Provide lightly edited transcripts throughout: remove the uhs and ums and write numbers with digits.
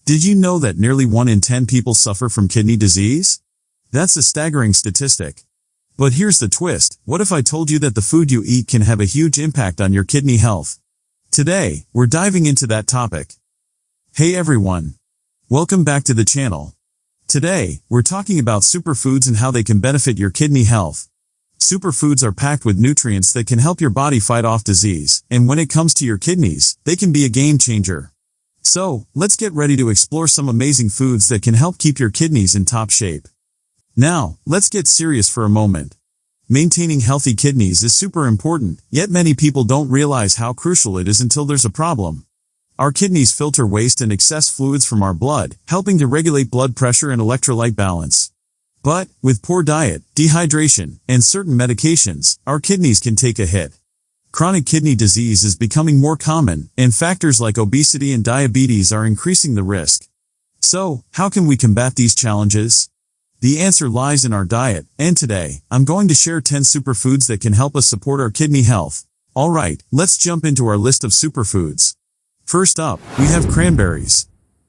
Did you know that nearly 1 in 10 people suffer from kidney disease? That's a staggering statistic. But here's the twist. What if I told you that the food you eat can have a huge impact on your kidney health? Today, we're diving into that topic. Hey everyone. Welcome back to the channel. Today, we're talking about superfoods and how they can benefit your kidney health. Superfoods are packed with nutrients that can help your body fight off disease, and when it comes to your kidneys, they can be a game changer. So, let's get ready to explore some amazing foods that can help keep your kidneys in top shape. Now, let's get serious for a moment. Maintaining healthy kidneys is super important, yet many people don't realize how crucial it is until there's a problem. Our kidneys filter waste and excess fluids from our blood, helping to regulate blood pressure and electrolyte balance. But, with poor diet, dehydration, and certain medications, our kidneys can take a hit. Chronic kidney disease is becoming more common, and factors like obesity and diabetes are increasing the risk. So, how can we combat these challenges? The answer lies in our diet, and today, I'm going to share 10 superfoods that can help us support our kidney health. Alright, let's jump into our list of superfoods. First up, we have cranberries.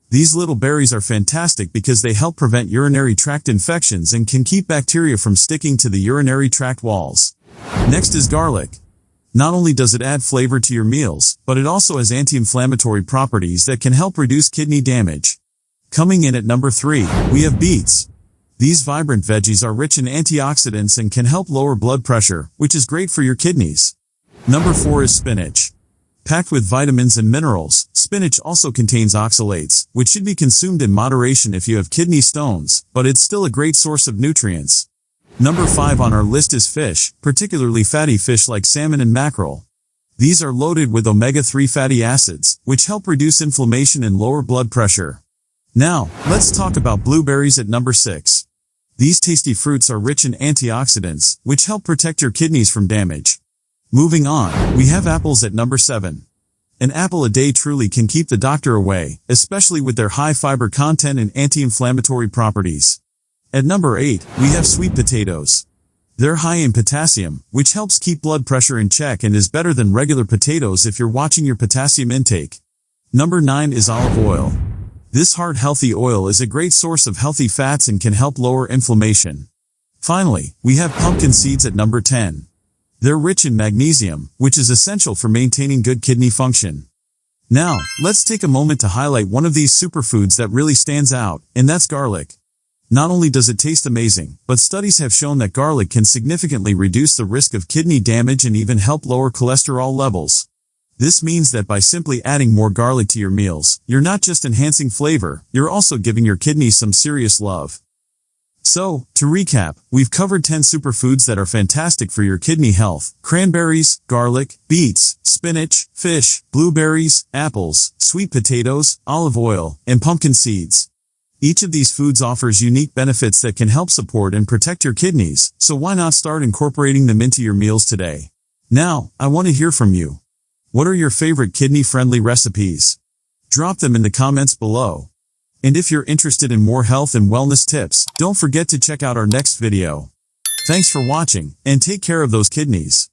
These little berries are fantastic because they help prevent urinary tract infections and can keep bacteria from sticking to the urinary tract walls. Next is garlic. Not only does it add flavor to your meals, but it also has anti-inflammatory properties that can help reduce kidney damage. Coming in at number 3, we have beets. These vibrant veggies are rich in antioxidants and can help lower blood pressure, which is great for your kidneys. Number 4 is spinach. Packed with vitamins and minerals, spinach also contains oxalates, which should be consumed in moderation if you have kidney stones, but it's still a great source of nutrients. Number 5 on our list is fish, particularly fatty fish like salmon and mackerel. These are loaded with omega-3 fatty acids, which help reduce inflammation and lower blood pressure. Now, let's talk about blueberries at number 6. These tasty fruits are rich in antioxidants, which help protect your kidneys from damage. Moving on, we have apples at number 7. An apple a day truly can keep the doctor away, especially with their high fiber content and anti-inflammatory properties. At number 8, we have sweet potatoes. They're high in potassium, which helps keep blood pressure in check and is better than regular potatoes if you're watching your potassium intake. Number 9 is olive oil. This heart-healthy oil is a great source of healthy fats and can help lower inflammation. Finally, we have pumpkin seeds at number 10. They're rich in magnesium, which is essential for maintaining good kidney function. Now, let's take a moment to highlight one of these superfoods that really stands out, and that's garlic. Not only does it taste amazing, but studies have shown that garlic can significantly reduce the risk of kidney damage and even help lower cholesterol levels. This means that by simply adding more garlic to your meals, you're not just enhancing flavor, you're also giving your kidneys some serious love. So, to recap, we've covered 10 superfoods that are fantastic for your kidney health: cranberries, garlic, beets, spinach, fish, blueberries, apples, sweet potatoes, olive oil, and pumpkin seeds. Each of these foods offers unique benefits that can help support and protect your kidneys, so why not start incorporating them into your meals today? Now, I want to hear from you. What are your favorite kidney-friendly recipes? Drop them in the comments below. And if you're interested in more health and wellness tips, don't forget to check out our next video. Thanks for watching, and take care of those kidneys.